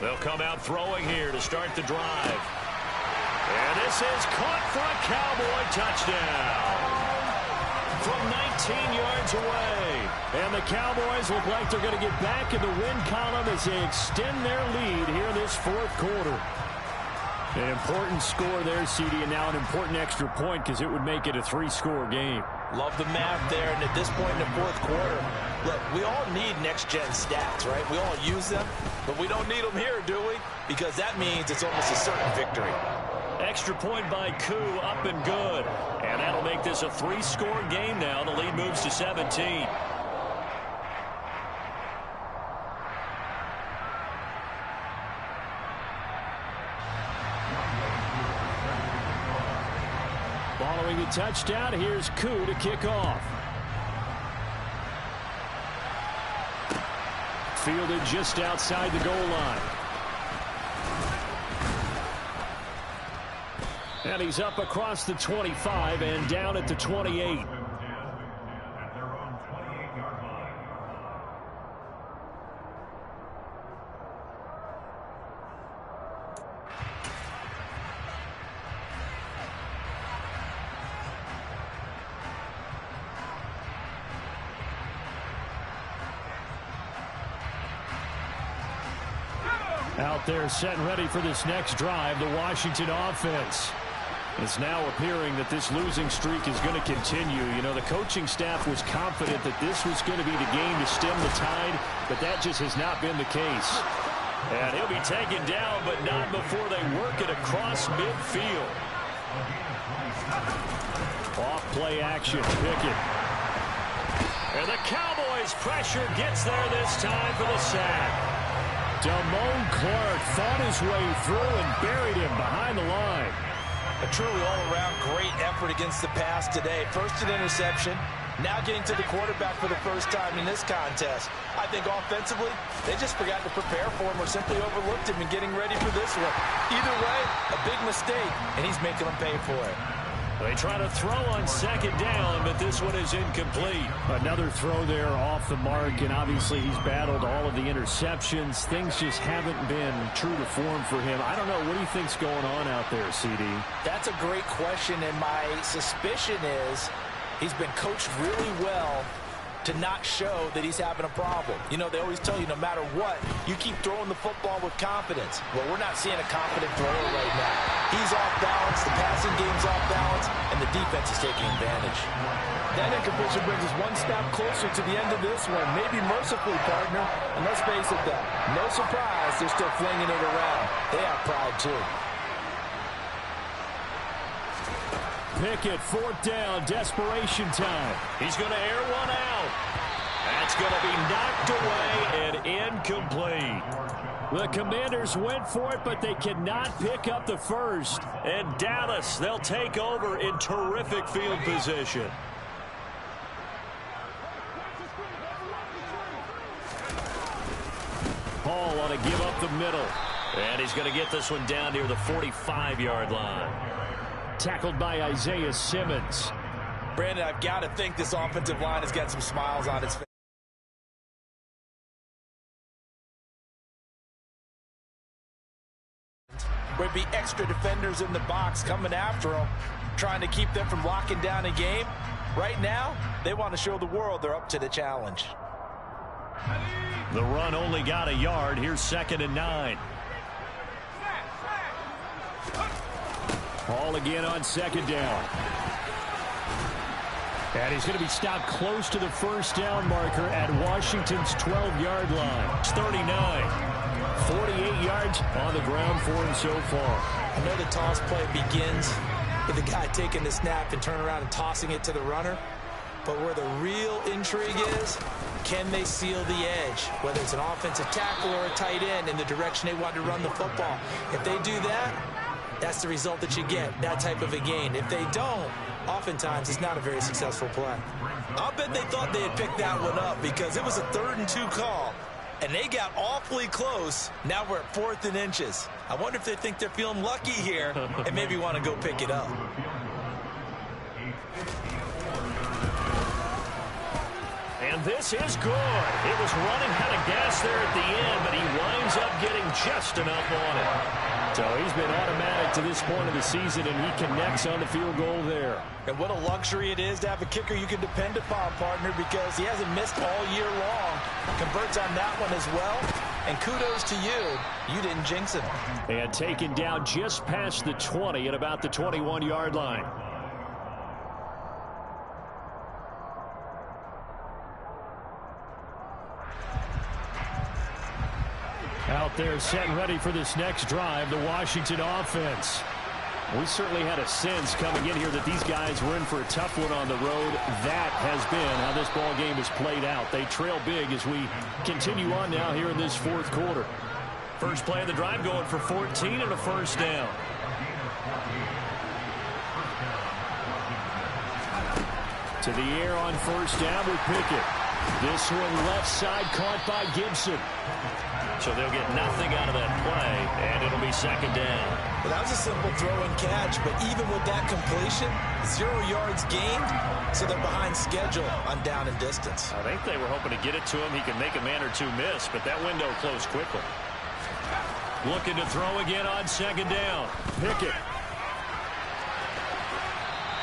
[SPEAKER 4] They'll come out throwing here to start the drive. And this is caught for a Cowboy touchdown from 19 yards away. And the Cowboys look like they're going to get back in the win column as they extend their lead here in this 4th quarter. An important score there, CD, and now an important extra point because it would make it a 3-score game.
[SPEAKER 3] Love the math there, and at this point in the 4th quarter, look, we all need next-gen stats, right? We all use them, but we don't need them here, do we? Because that means it's almost a certain victory.
[SPEAKER 4] Extra point by Koo, up and good. And that'll make this a 3-score game now. The lead moves to 17. Following the touchdown, here's Koo to kick off. Fielded just outside the goal line. And he's up across the 25 and down at the 28. Out there set and ready for this next drive, the Washington offense. It's now appearing that this losing streak is going to continue. You know, the coaching staff was confident that this was going to be the game to stem the tide, but that just has not been the case. And he'll be taken down, but not before they work it across midfield. Off play action, Pickett. And the Cowboys' pressure gets there this time for the sack. Damone Clark fought his way through and buried him behind the line.
[SPEAKER 3] A truly all-around great effort against the pass today. First an interception, now getting to the quarterback for the first time in this contest. I think offensively, they just forgot to prepare for him or simply overlooked him in getting ready for this one. Either way, a big mistake, and he's making them pay for it.
[SPEAKER 1] They try to throw on second down, but this one is incomplete.
[SPEAKER 4] Another throw there off the mark, and obviously he's battled all of the interceptions. Things just haven't been true to form for him. I don't know. What do you think's going on out there, CD?
[SPEAKER 3] That's a great question, and my suspicion is he's been coached really well to not show that he's having a problem. You know, they always tell you no matter what, you keep throwing the football with confidence. Well, we're not seeing a confident thrower right now. He's off balance, the passing game's off balance, and the defense is taking advantage.
[SPEAKER 2] That incompletion brings us one step closer to the end of this one. Maybe mercifully, partner. And let's face it, though, no surprise, they're still flinging it around. They have pride, too.
[SPEAKER 4] Pickett, fourth down, desperation time.
[SPEAKER 1] He's going to air one out. That's going to be knocked away and incomplete.
[SPEAKER 4] The Commanders went for it, but they cannot pick up the first.
[SPEAKER 1] And Dallas, they'll take over in terrific field position.
[SPEAKER 4] Hall ought to give up the middle.
[SPEAKER 1] And he's going to get this one down near the 45-yard line.
[SPEAKER 4] Tackled by Isaiah Simmons.
[SPEAKER 3] Brandon, I've got to think this offensive line has got some smiles on its face. There'd be extra defenders in the box coming after them, trying to keep them from locking down a game. Right now, they want to show the world they're up to the challenge.
[SPEAKER 1] The run only got a yard. Here's 2nd and 9.
[SPEAKER 4] Hall again on second down. And he's going to be stopped close to the first down marker at Washington's 12-yard line.
[SPEAKER 1] It's 39.
[SPEAKER 4] 48 yards on the ground for him so far.
[SPEAKER 3] I know the toss play begins with the guy taking the snap and turning around and tossing it to the runner. But where the real intrigue is, can they seal the edge? Whether it's an offensive tackle or a tight end in the direction they want to run the football. If they do that, that's the result that you get, that type of a gain. If they don't, oftentimes it's not a very successful play. I'll bet they thought they had picked that one up because it was a 3rd and 2 call. And they got awfully close. Now we're at 4th and inches. I wonder if they think they're feeling lucky here and maybe want to go pick it up.
[SPEAKER 1] And this is good. It was running out of gas there at the end, but he winds up getting just enough on it.
[SPEAKER 4] So he's been automatic to this point of the season, and he connects on the field goal there.
[SPEAKER 3] And what a luxury it is to have a kicker you can depend upon, partner, because he hasn't missed all year long. Converts on that one as well. And kudos to you. You didn't jinx him.
[SPEAKER 4] And taken down just past the 20 at about the 21-yard line. Out there set and ready for this next drive, the Washington offense. We certainly had a sense coming in here that these guys were in for a tough one on the road. That has been how this ball game has played out. They trail big as we continue on now here in this 4th quarter.
[SPEAKER 1] First play of the drive going for 14 and a first down.
[SPEAKER 4] To the air on first down with Pickett. This one left side caught by Gibson.
[SPEAKER 1] So they'll get nothing out of that play, and it'll be 2nd down.
[SPEAKER 3] Well, that was a simple throw and catch, but even with that completion, 0 yards gained, so they're behind schedule on down and distance.
[SPEAKER 1] I think they were hoping to get it to him. He could make a man or two miss, but that window closed quickly. Looking to throw again on 2nd down.
[SPEAKER 4] Pickett.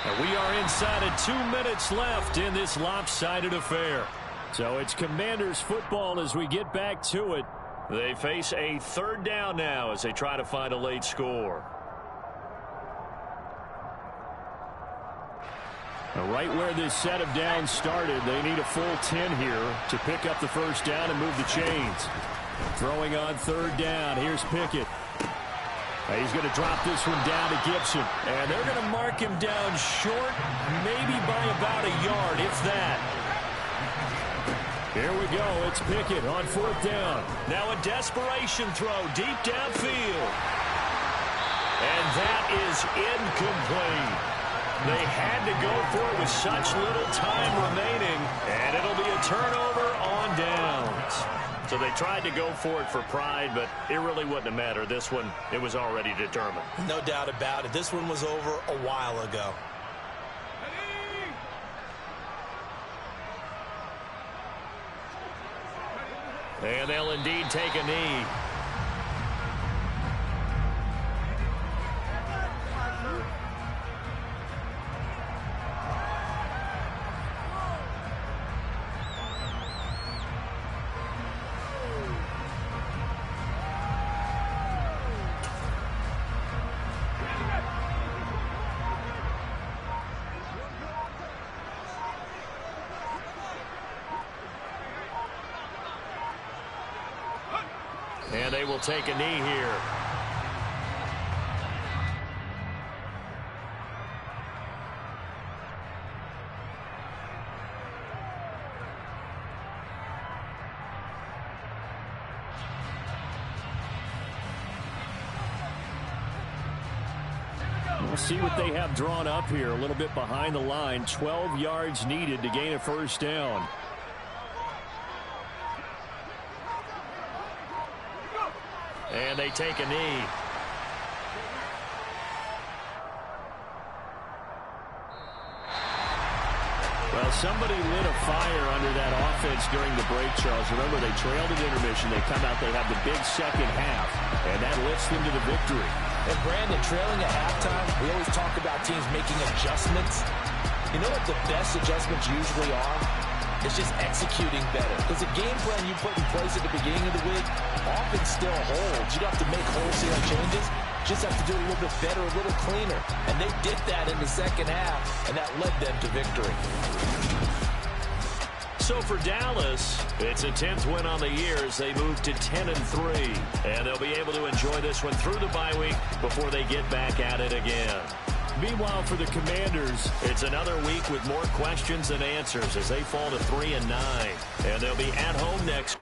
[SPEAKER 1] And we are inside of 2 minutes left in this lopsided affair.
[SPEAKER 4] So it's Commanders football as we get back to it.
[SPEAKER 1] They face a 3rd down now as they try to find a late score.
[SPEAKER 4] Right where this set of downs started, they need a full 10 here to pick up the first down and move the chains. Throwing on 3rd down. Here's Pickett. He's going to drop this one down to Gibson.
[SPEAKER 1] And they're going to mark him down short, maybe by about a yard, if that.
[SPEAKER 4] Here we go. It's Pickett on 4th down.
[SPEAKER 1] Now a desperation throw deep downfield. And that is incomplete. They had to go for it with such little time remaining. And it'll be a turnover on downs. So they tried to go for it for pride, but it really wouldn't have mattered. This one, it was already determined.
[SPEAKER 3] No doubt about it. This one was over a while ago.
[SPEAKER 1] And they'll indeed take a knee. And they will take a knee here.
[SPEAKER 4] We'll see what they have drawn up here. A little bit behind the line. 12 yards needed to gain a first down.
[SPEAKER 1] And they take a knee.
[SPEAKER 4] Well, somebody lit a fire under that offense during the break, Charles. Remember, they trailed at intermission. They come out, they have the big second half, and that lifts them to the victory.
[SPEAKER 3] And Brandon, trailing at halftime, we always talk about teams making adjustments. You know what the best adjustments usually are? It's just executing better. Because the game plan you put in place at the beginning of the week often still holds. You don't have to make wholesale changes. Just have to do it a little bit better, a little cleaner. And they did that in the second half, and that led them to victory.
[SPEAKER 1] So for Dallas, it's a 10th win on the year as they move to 10-3. And they'll be able to enjoy this one through the bye week before they get back at it again.
[SPEAKER 4] Meanwhile, for the Commanders,
[SPEAKER 1] it's another week with more questions than answers as they fall to 3-9. And they'll be at home next